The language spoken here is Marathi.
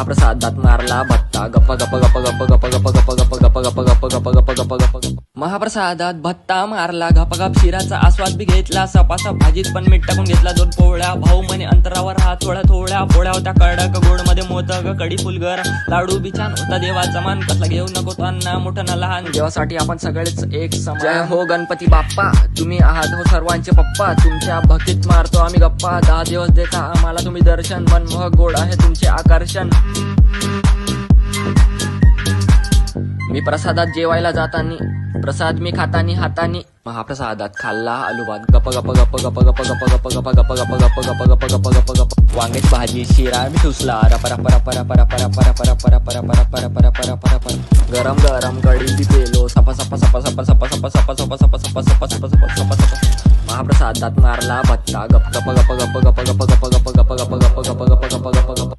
महाप्रसादात मारला भत्ता गप्पा गप्पा गप्पा गप्पा गप्पा गप्पा गप्पा गप्पा गप्पा गप्पा गप्पा गप्पा गप्पा गप्पा गप्पा. महाप्रसादात भत्ता मारला गपागप शिराचा आस्वाद बी घेतला सपासप भाजीत पण मीठ टाकून घेतला 2 पोळ्या भाऊ म्हणे अंतरावर हा थोड्या थोड्या पोळ्या होत्या कडक गोड मध्ये मोदक कडी फुलगर लाडू बी छान होता देवाचा मान कसला घेऊ नको तो अण्णा मोठं ना लहान देवासाठी आपण सगळेच एक समान. जय हो गणपती बाप्पा तुम्ही आहात हो सर्वांचे पप्पा तुमच्या भक्तीत मारतो आम्ही गप्पा 10 दिवस देता आम्हाला तुम्ही दर्शन मनमोहक गोड आहे तुमचे आकर्षण. मी प्रसादात जेवायला जातानी प्रसाद मी खातानी हातानी महाप्रसादात खाल्ला आलू भात गप्प गप्प गप्प गप्प गप्प गप्प गप्प गप्प गप्प गप्प गप्प गप्प गप्प गप्प गप्प गप्प वांग्याची भाजी शिरा मी ठुसला रपरा परा परा परा परा परा परा परा परा परा परा परा परा परा परा गरम गरम कढी बी पेलो सपा सपा सपा सपा सपा सपा सपा सपा सपा सपा सपा सपा सपा सपा सपा. महाप्रसादात मारला भत्ता गप्प गप्प गप्प गप्प गप्प गप्प गप्प गप्प गप्प गप्प गप्प गप्प गप्प गप्प गप्प गप्प.